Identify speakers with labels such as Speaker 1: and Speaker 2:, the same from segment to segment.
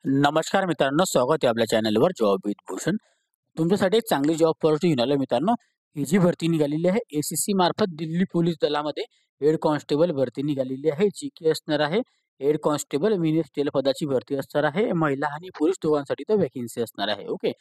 Speaker 1: नमस्कार मित्रांनो, स्वागत आहे आपल्या चॅनलवर जॉब विथ भूषण. तुमच्यासाठी एक चांगली जॉब ऑपॉर्च्युनिटी घेऊन आलोय मित्रांनो. ही जी भरती निघालेली आहे एस-एस-सी मार्फत दिल्ली पोलीस दलामध्ये हेड कॉन्स्टेबल भरती निघालेली आहे, जी की असणार आहे हेड कॉन्स्टेबल मिनिस्ट्रियल पदाची भरती असणार आहे. महिला आणि पुरुष दोघांसाठी तर व्हॅकन्सी असणार आहे. ओके.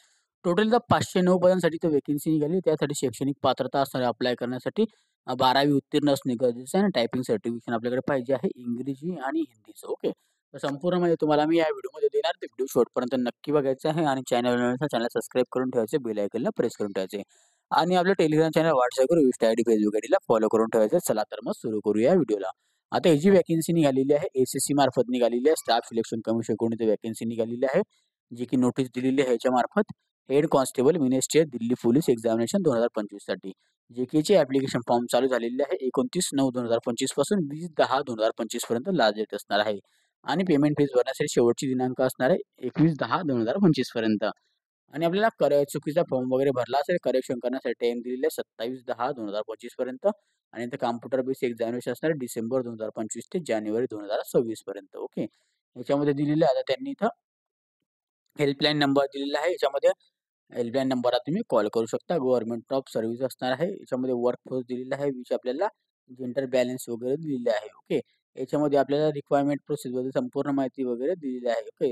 Speaker 1: टोटल तर 509 पदांसाठी तर व्हॅकन्सी निघाली. त्यासाठी शैक्षणिक पात्रता असणार आहे अप्लाय करण्यासाठी. 12वी उत्तीर्ण असणे गरजेचं आहे आणि टायपिंग सर्टिफिकेशन आपल्याकडे पाहिजे आहे इंग्रजी आणि हिंदीचं. ओके. तर संपूर्ण माहिती तुम्हाला मी या व्हिडिओमध्ये देणार. ते व्हिडिओ शेवटपर्यंत नक्की बघायचा आहे आणि चॅनल सबस्क्राईब करून ठेवायचे, बेल आयकॉनला प्रेस करून ठेवायचे आणि आपलं टेलिग्राम चॅनल, व्हॉट्सअपवर, इन्स्टा आयडी, फेसबुक आयडीला फॉलो करून ठेवायचं. चला तर मग सुरू करूया व्हिडिओला. आता ही जी व्हॅकन्सी निघालेली आहे एस-एस-सी मार्फत निघालेली आहे. स्टाफ सिलेक्शन कमिशन कडून ती व्हॅकन्सी निघालेली आहे, जी की नोटीस दिलेली आहे ह्याच्या मार्फत head constable ministerial Delhi police examination 2025 साठी. जे कीचे ॲप्लिकेशन फॉर्म चालू झालेले आहे 29/9/2025 पासून 20/10/2025 पर्यंत लास्ट डेट असणार आहे आणि पेमेंट फीस भरण्यासाठी शेवटची दिनांक असणार आहे 21/10/2025 पर्यंत. आणि आपल्याला चुकीचा फॉर्म वगैरे भरला असेल करेक्शन करण्यासाठी टाइम दिलेला आहे 27/10/2025 पर्यंत आणि ते कॉम्प्युटर बेस एक्झामिनेशन असणार आहे डिसेंबर 2025 ते जानेवारी 2026 पर्यंत. ओके. याच्यामध्ये दिलेलं आहे आता त्यांनी इथं हेल्पलाईन नंबर दिलेला आहे. याच्यामध्ये हेल्पलाईन नंबरला तुम्ही कॉल करू शकता. गव्हर्नमेंट ऑफ सर्व्हिस असणार आहे. याच्यामध्ये वर्कफोर्स दिलेला आहे, विच आपल्याला जेंडर बॅलन्स वगैरे दिलेले आहे. ओके. याच्यामध्ये आपल्याला रिक्वायरमेंट प्रोसेसबद्दल संपूर्ण माहिती वगैरे दिलेली आहे. ओके.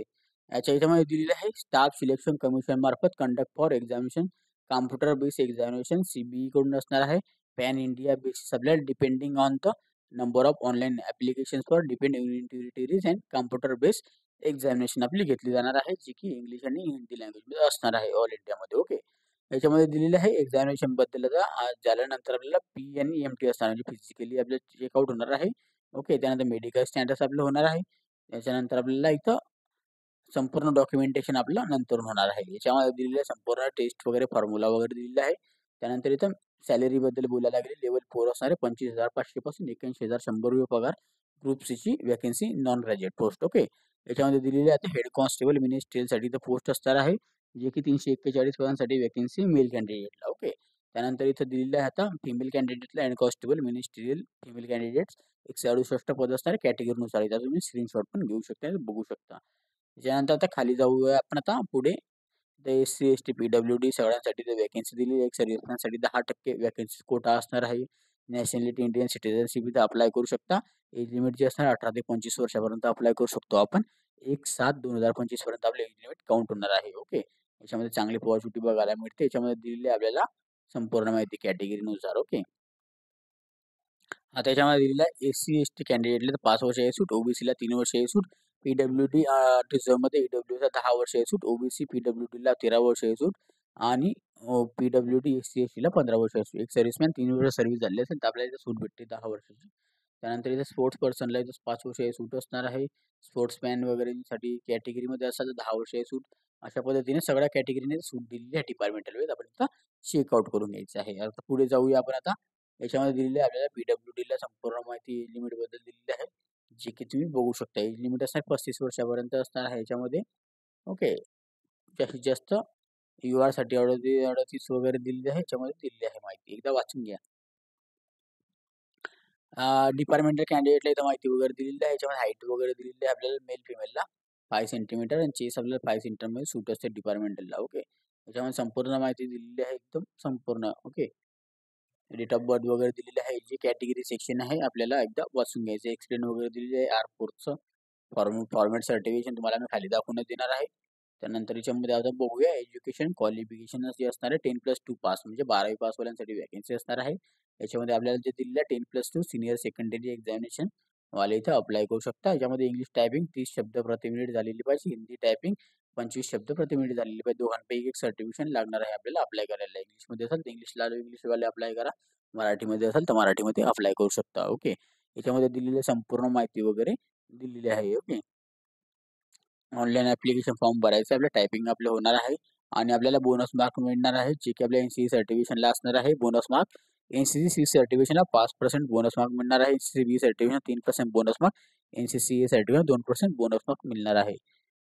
Speaker 1: याच्यामध्ये दिलेलं आहे स्टाफ सिलेक्शन कमिशन मार्फत conduct for examination computer base examination CBE कडून असणार आहे. पॅन इंडिया बेसिस आपल्याला depending on the number of online applications for depending territories and computer base examination आपली घेतली जाणार आहे, जी की इंग्लिश आणि हिंदी लँग्वेजमध्ये असणार आहे ऑल इंडियामध्ये. ओके. याच्यामध्ये दिलेलं आहे एक्झामिनेशन बद्दल आता झाल्यानंतर आपल्याला पी आणि एम टी असणार म्हणजे फिजिकली आपल्याला चेकआउट होणार आहे. ओके. त्यानंतर मेडिकल स्टँडर्ड्स आपलं होणार आहे. त्याच्यानंतर आपल्याला इथं संपूर्ण डॉक्युमेंटेशन आपलं नंतरून होणार आहे. याच्यामध्ये दिलेलं संपूर्ण टेस्ट वगैरे फॉर्म्युला वगैरे दिलेला आहे. त्यानंतर इथं सॅलरीबद्दल बोलायला गेले लेव्हल 4 असणार आहे 25,500 पासून 81,100 पगार. ग्रुप सीची vacancy non graduate post. Okay. याच्यामध्ये दिलेले आता हेड कॉन्स्टेबल मिनिस्ट्रियलसाठी तर पोस्ट असणार आहे, जे की 341 पदांसाठी व्हॅकन्सी मेल कॅन्डिडेटला. ओके. त्यानंतर इथं दिलेलं आहे आता फिमेल कॅन्डिडेटला head constable ministerial female candidates 168 पद असणार कॅटेगरीनुसार. इथं तुम्ही स्क्रीनशॉट पण घेऊ शकता, बघू शकता. त्याच्यानंतर आता खाली जाऊया आपण आता पुढे. तर एस-सी, एस-टी, पी-डब्ल्यू-डी सगळ्यांसाठी ते व्हॅकन्सी दिलेली आहे. सर्व्हिसमॅनसाठी 10% व्हॅकन्सी कोटा असणार आहे. नॅशनॅलिटी इंडियन सिटिझनशिप इथं अप्लाय करू शकता. एज लिमिट जी असणार 18 ते 25 वर्षापर्यंत अप्लाय करू शकतो आपण. 1/7/2025 पर्यंत आपलं एज लिमिट काउंट होणार आहे. ओके. याच्यामध्ये चांगली अपॉर्च्युनिटी बघायला मिळते. याच्यामध्ये दिलेली आहे आपल्याला संपूर्ण माहिती कॅटेगरीनुसार. ओके. आता याच्यामध्ये दिलेलं आहे एस-सी, एस-टी कॅन्डिडेटला 5 वर्ष आहे सूट, ओबीसीला 3 वर्ष आहे सूट, पी-डब्ल्यू-डी रिझर्व्हमध्ये ईडब्ल्यूला 10 वर्ष आहे सूट, ओबीसी पी-डब्ल्यू-डीला 13 वर्ष आहे सूट आणि पी-डब्ल्यू-डी एस-सी, एस-टीला 15 वर्ष आहे सूट. एक सर्व्हिसमॅन 3 वर्ष सर्व्हिस झाली असेल तर आपल्याला इथं सूट भेटते 10 वर्षाची. त्यानंतर इथे स्पोर्ट्स पर्सनला इथं 5 वर्ष आहे सूट असणार आहे. स्पोर्ट्समॅन वगैरेसाठी कॅटेगरीमध्ये असाल तर 10 वर्ष आहे सूट. अशा पद्धतीने सगळ्या कॅटेगरीने सूट दिलेली आहे डिपार्टमेंटल वेळेस आपण इथं चेकआउट करून घ्यायचं आहे. आता पुढे जाऊया आपण आता. याच्यामध्ये दिलेली आहे आपल्याला पी-डब्ल्यू-डीला संपूर्ण माहिती एज लिमिटबद्दल दिलेली आहे, जी की तुम्ही बघू शकता. एज लिमिट असणार 35 वर्षापर्यंत असणार आहे याच्यामध्ये. ओके. जास्तीत जास्त यू-आरसाठी 38 वगैरे दिलेली आहे. याच्यामध्ये दिलेली आहे माहिती. एकदा वाचून घ्या. डिपार्टमेंटल कॅन्डिडेटला इथं माहिती वगैरे दिलेली आहे. याच्यामध्ये हाईट वगैरे दिलेली आहे आपल्याला मेल फिमेलला 5 सेंटीमीटर आणि चेस आपल्याला 5 सेंटीमीटर सूट असते डिपार्टमेंटलला. ओके. याच्यामध्ये संपूर्ण माहिती दिलेली आहे एकदम संपूर्ण. ओके. डेट ऑफ बर्थ वगैरे दिलेली आहे. जी कॅटेगरी सेक्शन आहे आपल्याला एकदा वाचून घ्यायचं. एक्सप्लेन वगैरे दिलेली आहे. R4चं फॉर्मॅट सर्टिफिकेशन तुम्हाला मी खाली दाखवण्यात देणार आहे. त्यानंतर याच्यामध्ये आता बघूया एज्युकेशन क्वालिफिकेशन जे असणार आहे 10+2 पास म्हणजे 12वी पासवाल्यांसाठी व्हॅकन्सी असणार आहे. याच्यामध्ये आपल्याला जे दिलेलं आहे 10+2 सीनियर सेकंडरी एक्झामिनेशन वाले इथं अप्लाय करू शकता. याच्यामध्ये इंग्लिश टायपिंग 30 शब्द प्रति मिनिट झालेली पाहिजे. हिंदी टायपिंग 25 शब्द प्रति मिनिट झालेली पाहिजे. दोघांपैकी एक सर्टिफिकेशन लागणार आहे आपल्याला अप्लाय करायला. इंग्लिशमध्ये असेल तर इंग्लिशला इंग्लिशवाले अप्लाय करा. मराठीमध्ये असेल तर मराठीमध्ये अप्लाय करू शकता. ओके. याच्यामध्ये दिलेली संपूर्ण माहिती वगैरे दिलेली आहे. ओके. ऑनलाईन ॲप्लिकेशन फॉर्म भरायचं आपलं टायपिंग आपलं होणार आहे आणि आपल्याला बोनस मार्क मिळणार आहे, जे की आपल्या एन-सी-सी सर्टिफिकेशनला असणार आहे. बोनस मार्क एन-सी-सी सर्टिफिकेशनला 5% बोनस मार्क मिळणार आहे. NCC B certification 3% bonus mark, NCC A certification 2% bonus mark मिळणार आहे.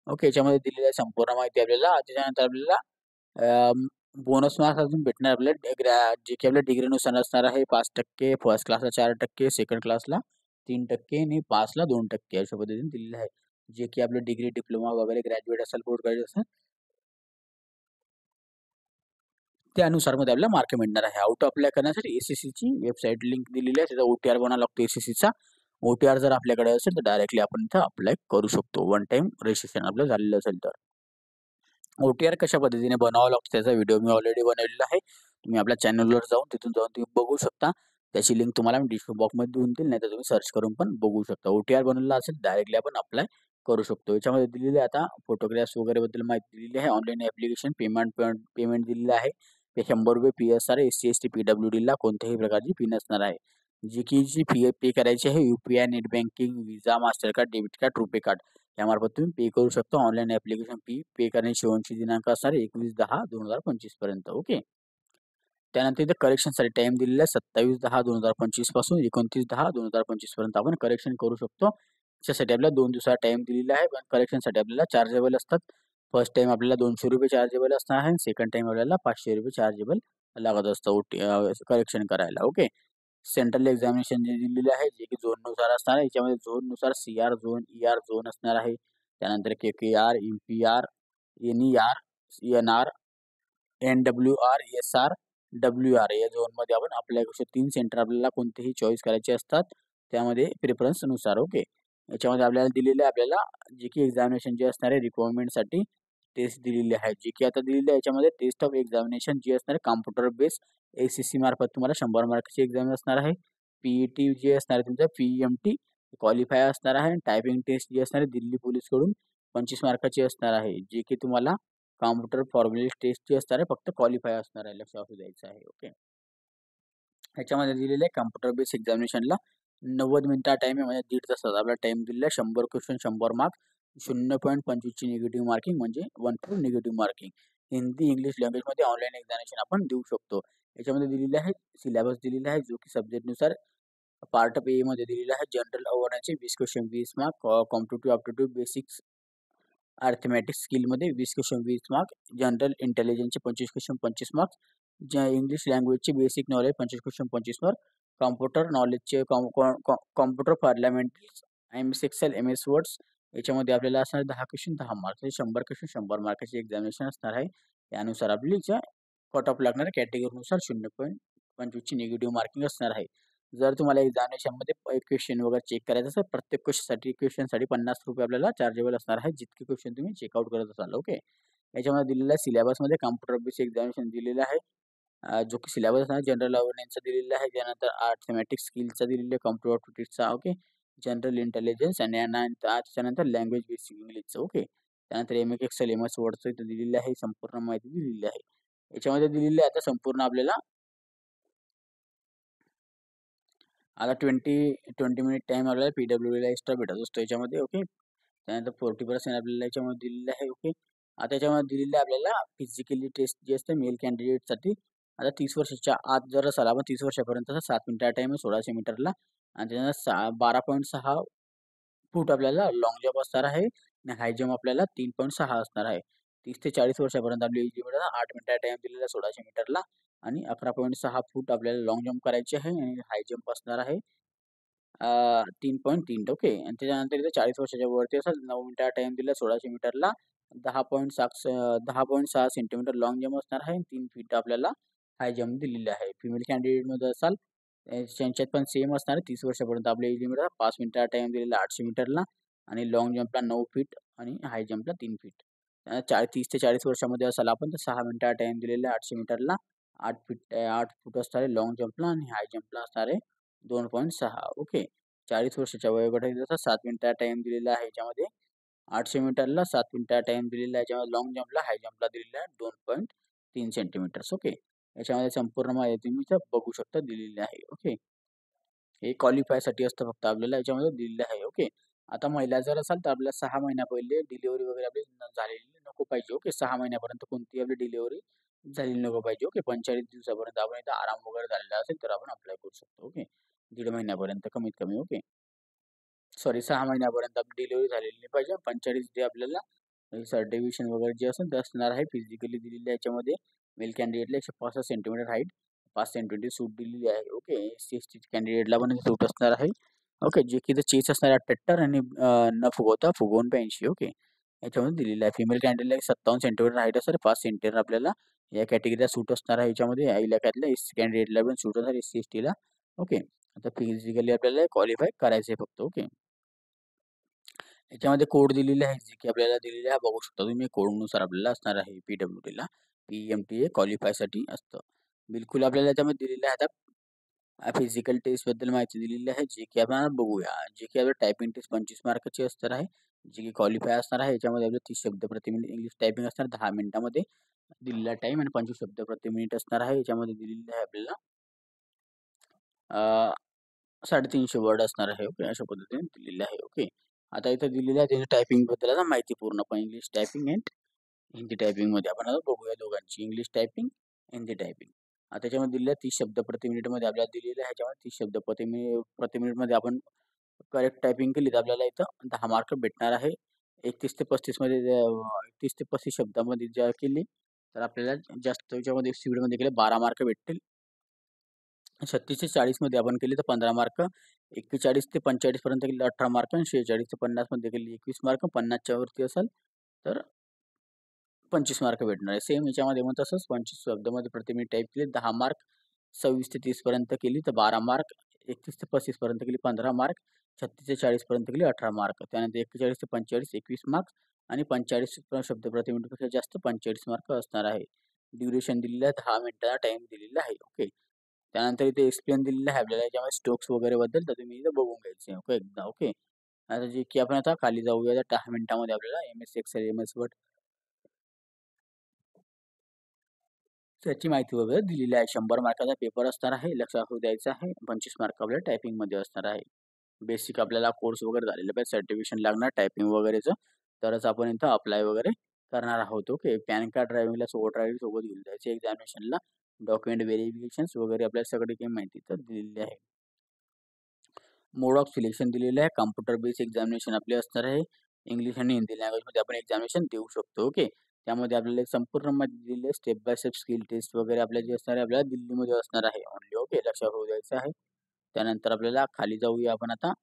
Speaker 1: ओके. याच्यामध्ये दिलेली आहे संपूर्ण माहिती आपल्याला. त्याच्यानंतर आपल्याला बोनस मार्क्स अजून भेटणार आपल्याला जे की आपल्या डिग्रीनुसार असणार आहे. 5%, फर्स्ट क्लासला 4%, सेकंड क्लासला 3% आणि पासला 2% अशा पद्धतीने दिलेलं आहे. जे की आपलं डिग्री, डिप्लोमा वगैरे ग्रॅज्युएट असेल, पोस्ट ग्रॅज्युएट असेल, त्यानुसार मध्ये आपल्याला मार्क मिळणार आहे. ऑटो अप्लाय करण्यासाठी एस-एस-सीची वेबसाईट लिंक दिलेली आहे. त्याचा OTR बनावा लागतो एस-एस-सीचा. OTR जर आपल्याकडे असेल तर डायरेक्टली आपण इथं अप्लाय करू शकतो. वन टाइम रजिस्ट्रेशन आपलं झालेलं असेल तर. OTR कशा पद्धतीने बनावं लागतं त्याचा व्हिडिओ मी ऑलरेडी बनवलेला आहे. तुम्ही आपल्या चॅनलवर जाऊन तिथून जाऊन तुम्ही बघू शकता. त्याची लिंक तुम्हाला मी डिस्क्रिप्शन बॉक्समध्ये देऊन देईल, नाहीतर तुम्ही सर्च करून पण बघू शकता. OTR बनवलेला असेल डायरेक्टली आपण अप्लाय करू शकतो. याच्यामध्ये दिलेली आता फोटोग्राफ्स वगैरे बद्दल माहिती दिलेली आहे. ऑनलाईन ॲप्लिकेशन पेमेंट दिलेलं आहे. ते ₹100 PSR, SC/ST, PWDला कोणत्याही प्रकारची फी नसणार आहे. जी फी पे करायची आहे UPI, net banking, Visa, Mastercard, debit card, RuPay card यामार्फत तुम्ही पे करू शकता. ऑनलाईन ॲप्लिकेशन फी पे करण्याची शेवटची दिनांक असणार आहे 21/10/2025 पर्यंत. ओके. त्यानंतर इथे करेक्शनसाठी टाईम दिलेला आहे 27/10/2025 पासून 29/10/2025 पर्यंत आपण करेक्शन करू शकतो. त्याच्यासाठी आपल्याला 2 दिवसाचा टाईम दिलेला आहे. पण करेक्शनसाठी आपल्याला चार्जेबल असतात. फर्स्ट टाईम आपल्याला ₹200 चार्जेबल असणार आहे. सेकंड टाईम आपल्याला ₹500 चार्जेबल लागत असतं करेक्शन करायला. ओके. सेंट्रल एक्झामिनेशन जे दिलेले आहे, जे की झोननुसार असणार आहे. याच्यामध्ये झोननुसार CR झोन, ER झोन असणार आहे. त्यानंतर KKR, MPR, NER, NR, NWR, SR, WR या झोनमध्ये आपण अप्लाय करू शकतो. 3 सेंटर आपल्याला कोणतेही चॉईस करायचे असतात. त्यामध्ये प्रेफरन्सनुसार. ओके. याच्यामध्ये आपल्याला दिलेलं आहे आपल्याला जे की एक्झामिनेशन जे असणार आहे रिक्वायरमेंटसाठी टेस्ट दिलेली आहे. जे की आता दिलेली आहे याच्यामध्ये टेस्ट ऑफ एक्झामिनेशन जी असणार आहे कॉम्प्युटर बेस्ड ACC मार्फत तुम्हाला 100 मार्काची एक्झाम असणार आहे. PET जे असणार आहे तुमचं PMT क्वालिफाय असणार आहे. टायपिंग टेस्ट जी असणार आहे दिल्ली पोलीसकडून 25 मार्काची असणार आहे. जे की तुम्हाला कॉम्प्युटर फॉर्म्युलिटी टेस्ट जी असणार आहे फक्त क्वालिफाय असणार आहे. लक्षात असू द्यायचं आहे. ओके. ह्याच्यामध्ये दिलेलं आहे कॉम्प्युटर बेस्ड एक्झामिनेशनला 90 मिनिटा टाईम आहे, म्हणजे 1.5 तासाचा आपला टाईम दिलेला आहे. 100 क्वेश्चन 100 मार्क, 0.25 ची निगेटिव्ह मार्किंग म्हणजे 1 निगेटिव्ह मार्किंग. हिंदी, इंग्लिश लँग्वेजमध्ये ऑनलाईन एक्झामिनेशन आपण देऊ शकतो. याच्यामध्ये दिलेले आहे सिलेबस दिलेला आहे जो की सब्जेक्टनुसार पार्ट ऑफ ए मध्ये दिलेला आहे. जनरल अवेअरनेसचे 20 question 20 mark, competitive aptitude basics arithmetic स्किलमध्ये 20 क्वेश्चन 20 मार्क, जनरल इंटेलिजन्सचे 25 क्वेश्चन 25 मार्क्स, इंग्लिश लँग्वेजचे basic knowledge 25 question 25 mark, computer नॉलेजचे कॉम्प्युटर पार्लमेंटरीज, MS एक्सेल, MS वर्ड्स याच्यामध्ये आपल्याला असणार 10 क्वेश्चन 10 मार्क्स, 100 क्वेश्चन 100 मार्काची एक्झामिनेशन असणार आहे. त्यानुसार आपली कट ऑफ लागणार कॅटेगरीनुसार 0.25 ची निगेटिव्ह मार्किंग असणार आहे. जर तुम्हाला एक्झामिनेशनमध्ये क्वेश्चन वगैरे चेक करायचं असेल प्रत्येक क्वेश्चनसाठी ₹50 आपल्याला चार्जेबल असणार आहे जितके क्वेश्चन तुम्ही चेकआउट करत असाल. ओके. याच्यामध्ये दिलेल्या सिलेबसमध्ये कॉम्प्युटर बेस्ड एक्झामिनेशन दिलेलं आहे. जो की सिलेबस आहे जनरल अवेअरनेसचा दिलेला आहे. त्यानंतर अर्थमॅटिक स्किलचा दिलेला आहे, कॉम्प्युटर aptitudeचा. ओके. जनरल इंटेलिजन्स आणि त्याच्यानंतर लँग्वेज बेसिक इंग्लिशचं. ओके. त्यानंतर MS एक्सेल, MS वर्डचं इथं दिलेलं आहे. संपूर्ण माहिती दिलेली आहे. याच्यामध्ये दिलेली आहे आता संपूर्ण आपल्याला आता 20 मिनिट टाईम आपल्याला PWDला एक्स्ट्रा भेटत असतो याच्यामध्ये. ओके. त्यानंतर 40% आपल्याला याच्यामध्ये दिलेलं आहे. ओके. आता याच्यामध्ये दिलेलं आहे आपल्याला फिजिकली टेस्ट जी असते मेल कॅन्डिडेटसाठी. आता 30 वर्षाच्या आत जर असाल आपण 30 वर्षापर्यंत 7 मिनिटाचा टाईम आहे 1600 मीटरला आणि त्याच्यानंतर 12.6 फूट आपल्याला लाँग जंप असणार आहे आणि हाय जंप आपल्याला 3.6 असणार आहे. 30 ते 40 वर्षापर्यंत आपली एज लिमिट 8 मिनिटाचा टाईम दिलेला आहे 1600 मीटरला आणि 11.6 फूट आपल्याला लाँग जंप करायचे आहे आणि हाय जंप असणार आहे 3.3. ओके. आणि त्याच्यानंतर इथे 40 वर्षाच्या वरती असेल 9 मिनिटाचा टाईम दिला 1600 मीटरला 10.6 सेंटीमीटर लाँग जंप असणार आहे 3 फीट आपल्याला हाय जंप दिलेले आहे. फिमेल कॅन्डिडेटमध्ये असाल त्यांच्यात पण सेम असणार आहे 30 वर्षापर्यंत आपल्या एज लिमिट 5 मिनिटाचा टाईम दिलेला 800 मीटरला आणि लाँग जंपला 9 फीट आणि हाय जंपला 3 फीट. 30 ते 40 वर्षामध्ये असाल आपण तर 6 मिनिटाचा टाईम दिलेला आहे 800 मीटरला 8 फूट असणार आहे लाँग जंपला आणि हाय जंपला असणार आहे 2.6. ओके. 40 वर्षाच्या वयोगटासाठी 7 मिनिटाचा टाईम दिलेला आहे याच्यामध्ये 800 मीटरला 7 मिनिटाचा टाईम दिलेला आहे. याच्यामध्ये लाँग जंपला हाय जंपला दिलेला आहे 2.3 सेंटीमीटर्स. ओके. याच्यामध्ये संपूर्ण माहिती तुम्ही इथं बघू शकता दिलेली आहे. ओके. हे क्वालिफायसाठी असतं फक्त आपल्याला याच्यामध्ये दिलेलं आहे. ओके. आता महिला जर असाल तर आपल्याला 6 महिन्या पहिले डिलिव्हरी वगैरे आपली झालेली नको पाहिजे. ओके. 6 महिन्यापर्यंत कोणतीही आपली डिलिव्हरी झालेली नको पाहिजे. ओके. 45 दिवसापर्यंत आपण इथं आराम वगैरे झालेला असेल तर आपण अप्लाय करू शकतो. ओके. 1.5 महिन्यापर्यंत कमीत कमी. ओके. सॉरी 6 महिन्यापर्यंत आपली डिलिव्हरी झालेली नाही पाहिजे. 45 जे आपल्याला सर्टिफिकेशन वगैरे जे असेल ते असणार आहे. फिजिकली दिलेलं आहे याच्यामध्ये मेल कॅन्डिडेटला 165 सेंटीमीटर हाईट 5 सेंटीमीटर सूट दिलेली आहे. ओके. SC/ST कॅन्डिडेटला पण सूट असणार आहे. ओके. जे की चेस असणार 78 आणि न फुगवता फुगवून 82. ओके. याच्यामध्ये दिलेलं आहे. फिमेल कॅन्डिडेटला 57 सेंटीमीटर हाईट असणार, 5 सेंटीमीटर आपल्याला या कॅटेगरीला सूट असणार आहे. याच्यामध्ये या इलाक्यातल्या एस-सी कॅन्डिडेटला पण सूट असणार, एस-सी-एस-टीला. ओके. आता फिजिकली आपल्याला क्वालिफाय करायचं आहे फक्त. ओके. याच्यामध्ये कोड दिलेले आहे, जे की आपल्याला दिलेले आहे बघू शकता तुम्ही. कोडनुसार आपल्याला असणार आहे पी-डब्ल्यू-डीला. पी-एम-टी-ए क्वालिफायसाठी असतं. बिलकुल आपल्याला याच्यामध्ये दिलेलं आहे. आता फिजिकल टेस्टबद्दल माहिती दिलेली आहे, जे की आपण बघूया. जे की आपल्याला टायपिंग टेस्ट 25 मार्काची असणार आहे, जे की क्वालिफाय असणार आहे. याच्यामध्ये आपल्याला 30 शब्द प्रति मिनिट इंग्लिश टायपिंग असणार 10 मिनिटामध्ये दिलेला टाईम आणि 25 शब्द प्रति मिनिट असणार आहे. याच्यामध्ये दिलेलं आहे आपल्याला 350 वर्ड असणार आहे. ओके. अशा पद्धतीने दिलेलं आहे. ओके. आता इथं दिलेलं आहे त्याच्या टायपिंगबद्दल आता माहिती पूर्णपणे इंग्लिश टायपिंग अँड हिंदी टायपिंगमध्ये आपण आता बघूया दोघांची. English typing, Hindi typing. आता त्याच्यामध्ये दिलेलं 30 शब्द प्रति मिनिटमध्ये आपल्याला दिलेलं आहे. ह्याच्यामध्ये 30 शब्द प्रति मिनिटमध्ये आपण करेक्ट टायपिंग केली तर आपल्याला इथं 10 मार्क भेटणार आहे. 31 ते 35 मध्ये 31 ते 35 शब्दामध्ये जर केली तर आपल्याला जास्त याच्यामध्ये स्पीडमध्ये केले 12 मार्क भेटतील. 36 ते 40 मध्ये आपण केली तर 15 मार्क, 41 ते 45 पर्यंत केली 18 मार्क आणि 46 ते 50 मध्ये केली 21 मार्क, 50च्या वरती असेल तर 25 मार्क भेटणार आहे. सेम याच्यामध्ये पण तसंच 25 शब्दामध्ये प्रति मिनिट टाईप केले 10 मार्क, 26 ते 30 पर्यंत केली तर 12 मार्क, 31 ते 35 पर्यंत केली 15 मार्क, 36 ते 40 पर्यंत केली 18 मार्क. त्यानंतर 41 ते 45 21 मार्क्स आणि 45 शब्द प्रति मिनिटपेक्षा जास्त 45 मार्क असणार आहे. ड्युरेशन दिलेलं आहे 10 मिनिटाचा टाइम दिलेला आहे. ओके. त्यानंतर इथे एक्सप्लेन दिलेलं आहे आपल्याला याच्यामध्ये स्ट्रोक्स वगैरे बद्दल, तर तुम्ही इथं बघून घ्यायचे. ओके एकदा. ओके. आता जे की आपण आता खाली जाऊया 10 मिनिटामध्ये आपल्याला एम-एस एक्सेल, एम-एस वर्ड त्याची माहिती वगैरे दिलेली आहे. 100 मार्काचा पेपर असणार आहे. लक्ष राखू द्यायचं आहे. 25 मार्क आपल्याला टायपिंगमध्ये असणार आहे. बेसिक आपल्याला कोर्स वगैरे झालेला पाहिजे, सर्टिफिकेशन लागणार टायपिंग वगैरेचं, तरच आपण इथं अप्लाय वगैरे करणार आहोत. ओके. पॅन कार्ड, ड्रायव्हिंगला सोबत ड्रायव्हिंग सोबत घेऊन जायचं एक्झामिनेशनला. डॉक्युमेंट व्हेरिफिकेशन्स वगैरे आपल्याला सगळी काही माहिती तर दिलेली आहे. मोड ऑफ सिलेक्शन दिलेलं आहे. कॉम्प्युटर बेस्ड एक्झामिनेशन आपले असणार आहे. इंग्लिश आणि हिंदी लँग्वेजमध्ये आपण एक्झामिनेशन देऊ शकतो. ओके. त्यामध्ये आपल्याला एक संपूर्ण माहिती दिलेली आहे. Step by step skill test वगैरे आपल्या जे असणार आहे आपल्याला दिल्लीमध्ये असणार आहे ओन्ली. ओके. लक्षात ठेवू द्यायचं आहे. त्यानंतर आपल्याला खाली जाऊया आपण आता.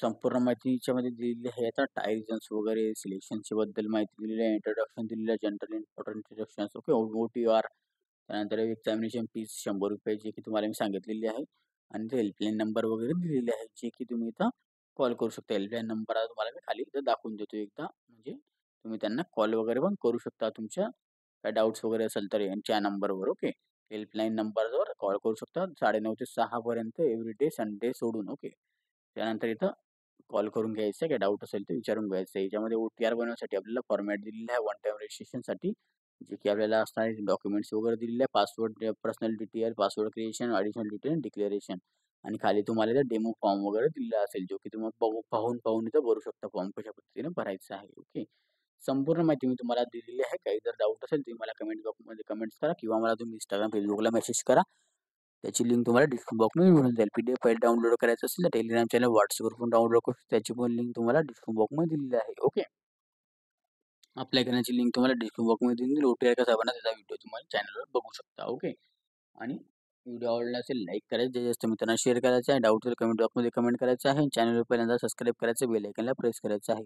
Speaker 1: संपूर्ण माहिती याच्यामध्ये दिलेली आहे. आता टायरिझन्स वगैरे सिलेक्शनच्या बद्दल माहिती दिलेली आहे. इंट्रोडक्शन दिलेलं आहे. General important introductions. Okay. OTR. त्यानंतर एक्झामिनेशन फीस ₹100 जे की तुम्हाला मी सांगितलेली आहे. आणि ते हेल्पलाईन नंबर वगैरे दिलेले आहेत, जे की तुम्ही इथं कॉल करू शकता. हेल्पलाईन नंबर आता तुम्हाला मी खाली इथं दाखवून देतो एकदा. म्हणजे तुम्ही त्यांना कॉल वगैरे पण करू शकता. तुमच्या काय डाउट्स वगैरे असेल तर यांच्या नंबरवर. ओके. हेल्पलाईन नंबरवर कॉल करू शकता 9:30 ते 6 पर्यंत एव्हरीडे संडे सोडून. ओके. त्यानंतर इथं कॉल करून घ्यायचं आहे. काय डाऊट असेल ते विचारून घ्यायचं आहे. याच्यामध्ये OTR बनवण्यासाठी आपल्याला फॉर्मॅट दिलेला आहे वन टाइम रजिस्ट्रेशनसाठी, जे की आपल्याला असणारे डॉक्युमेंट्स वगैरे दिलेले आहे. Password, personal detail, password creation, additional detail, declaration आणि खाली तुम्हाला इथं डेमो फॉर्म वगैरे दिलेला असेल, जो की तुम्ही पाहून इथं भरू शकता फॉर्म कशा पद्धतीने भरायचा आहे. ओके. संपूर्ण माहिती मी तुम्हाला दिलेली आहे. काही जर डाऊट असेल तुम्ही मला कमेंट बॉक्समध्ये कमेंट्स करा किंवा मला तुम्ही Instagram, Facebookला मेसेज करा. त्याची लिंक तुम्हाला डिस्क्रिप्शन बॉक्समध्ये मिळून जाईल. PDF फाईल डाउनलोड करायचं असेल तर टेलिग्राम चॅनल, WhatsAppवर पण डाउनलोड करू शकता. त्याची पण लिंक तुम्हाला डिस्क्रिप्शन बॉक्समध्ये दिलेली आहे. ओके. अप्लाय करण्याची लिंक तुम्हाला डिस्क्रिप्शन बॉक्समध्ये दिली. OTR कसा बनवायचा त्याचा व्हिडिओ तुम्हाला चॅनलवर बघू शकता. ओके. आणि व्हिडिओ आवडला असेल लाईक करायचं, जास्त मित्रांना शेअर करायचं आहे. डाऊट तर कमेंट बॉक्समध्ये कमेंट करायचं आहे. चॅनलवर पहिल्यांदा सबस्क्राईब करायचं, बेल आयकॉनला प्रेस करायचं आहे.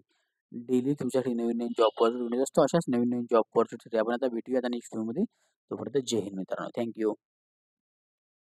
Speaker 1: डेली तुमच्यासाठी नवीन जॉब ऑपॉर्च्युनिटीज असतो. अशाच नवीन जॉब ऑपॉर्च्युनिटी आपण आता भेटूया आता नेक्स्ट व्हिडिओमध्ये. तोपर्यंत जय हिंद मित्रांनो. थँक्यू.